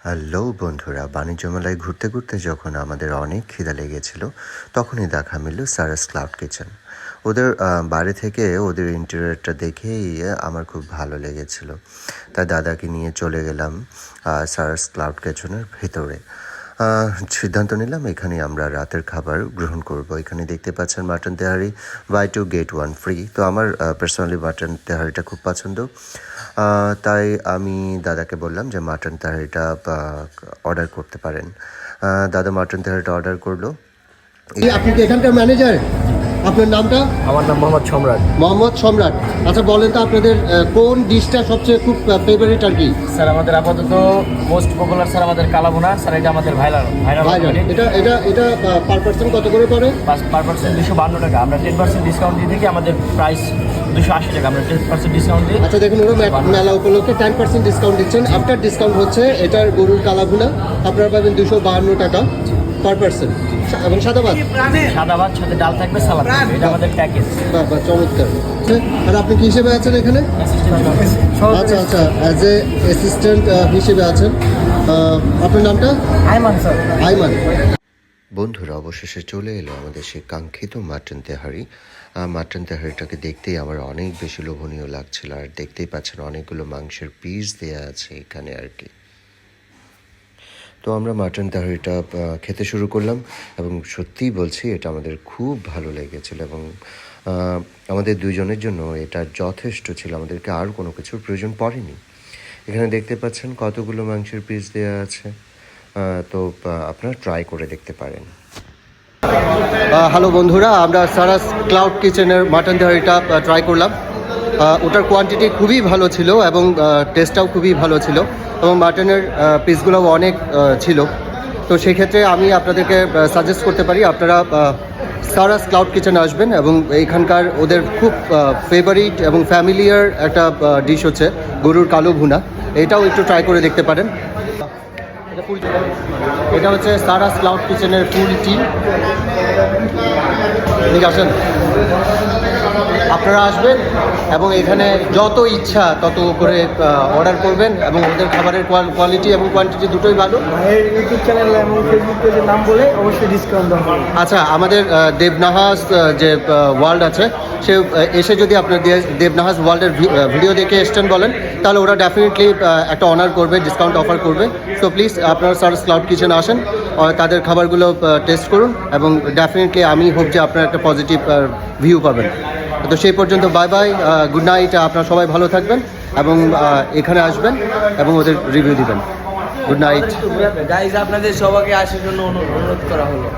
Hello বন্ধুরা, বাণিজ্য মেলায় ঘুরতে ঘুরতে যখন আমাদের অনেক খিদা লেগেছিল তখনই দেখা মিলল সারাস ক্লাউড কিচেন। ওদের বাড়ি থেকে ওদের ইন্টেরিয়রটা দেখেই আমার খুব ভালো লেগেছিল, তাই দাদাকে নিয়ে চলে গেলাম সারাস ক্লাউড কিচেনের ভেতরে। সিদ্ধান্ত নিলাম এখানে আমরা রাতের খাবার গ্রহণ করব। এখানে দেখতে পাচ্ছেন mutton tehari, buy two get one free. তো আমার পার্সোনালি মাটন তেহারিটা খুব পছন্দ, তাই আমি দাদাকে বললাম যে মাটন তেহারিটা অর্ডার করতে পারেন। দাদা মাটন তেহারিটা অর্ডার করলো। আপনি কি এখানকার ম্যানেজার? আপনার নামটা? আমার নাম মোহাম্মদ সম্রাট। মোহাম্মদ সম্রাট। আচ্ছা বলেন তো আপনাদের কোন ডিশটা সবচেয়ে খুব ফেভারিট আর কি? স্যার আমাদের আপাতত মোস্ট পপুলার স্যার আমাদের কালাভুনা। স্যার এটা আমাদের ভাইরাল এটা এটা এটা পার পার্সন কত করে পড়ে? পার পার্সন 252 টাকা। আমরা 10% ডিসকাউন্ট দিয়ে থাকি, আমাদের প্রাইস 280 টাকা। আমরা 10% ডিসকাউন্ট দিই। আচ্ছা দেখুন, ওরা মেলা উপলক্ষে 10% ডিসকাউন্ট দিচ্ছেন। আফটার ডিসকাউন্ট হচ্ছে এটার গরুর কালাভুনা আপনারা পাবেন 252 টাকা পার পার্সন। এবং সাদা ভাত সাথে ডাল থাকবে, সালাদ থাকবে। এটা আমাদের প্যাকেজ। বাহ, চমৎকার। আর আপনি কি হিসেবে আছেন এখানে? আচ্ছা আচ্ছা, অ্যাজ এ অ্যাসিস্ট্যান্ট হিসেবে আছেন। আপনার নামটা? আইমান স্যার। আইমান। বন্ধুরা, অবশেষে চলে এলো আমাদের সেই কাঙ্ক্ষিত মাটন তেহারি। মাটন তেহারিটাকে দেখতেই আমার অনেক বেশি লোভনীয় লাগছিল। আর দেখতেই পাচ্ছেন অনেকগুলো মাংসের পিস দেওয়া আছে এখানে আর কি। তো আমরা মাটন তেহারিটা খেতে শুরু করলাম এবং সত্যিই বলছি এটা আমাদের খুব ভালো লেগেছিল এবং আমাদের দুইজনের জন্য এটা যথেষ্ট ছিল। আমাদেরকে আর কোনো কিছুর প্রয়োজন পড়েনি। এখানে দেখতে পাচ্ছেন কতগুলো মাংসের পিস দেওয়া আছে, তো আপনারা ট্রাই করে দেখতে পারেন। হ্যালো বন্ধুরা, আমরা সারাস ক্লাউড কিচেনের মাটন তেহারিটা ট্রাই করলাম। ওটার কোয়ান্টিটি খুবই ভালো ছিল এবং টেস্টটাও খুবই ভালো ছিল এবং মাটনের পিসগুলোও অনেক ছিল। তো সেই ক্ষেত্রে আমি আপনাদেরকে সাজেস্ট করতে পারি আপনারা সারাস ক্লাউড কিচেনে আসবেন এবং এইখানকার ওদের খুব ফেভারিট এবং ফ্যামিলিয়ার একটা ডিশ হচ্ছে গরুর কালো ভুনা। এটাও একটু ট্রাই করে দেখতে পারেন। এটা হচ্ছে সারাস ক্লাউড কিচেনের ফুল টিম। ঠিক আছেন, আপনারা আসবেন এবং এখানে যত ইচ্ছা তত করে অর্ডার করবেন এবং ওদের খাবারের কোয়ালিটি এবং কোয়ান্টিটি দুটোই ভালো। ইউটিউব চ্যানেল এবং ফেসবুক পেজের নাম বলে অবশ্যই ডিসকাউন্ট দেওয়া। আচ্ছা, আমাদের দেবনাহাস যে ওয়ার্ল্ড আছে, সে এসে যদি আপনার দেবনাহাস ওয়ার্ল্ডের ভিডিও দেখে এসছেন বলেন, তাহলে ওরা ডেফিনেটলি একটা অনার করবে, ডিসকাউন্ট অফার করবে। সো প্লিজ আপনারা সারাস ক্লাউড কিচেনে আসেন, তাদের খাবারগুলো টেস্ট করুন এবং ডেফিনেটলি আমি হোপ যে আপনারা একটা পজিটিভ ভিউ পাবেন। তো সেই পর্যন্ত বাই বাই, গুড নাইট। আপনারা সবাই ভালো থাকবেন এবং এখানে আসবেন এবং ওদের রিভিউ দিবেন। Good night. গাইজ আপনাদের সবাইকে আসার জন্য অনুরোধ করা হলো।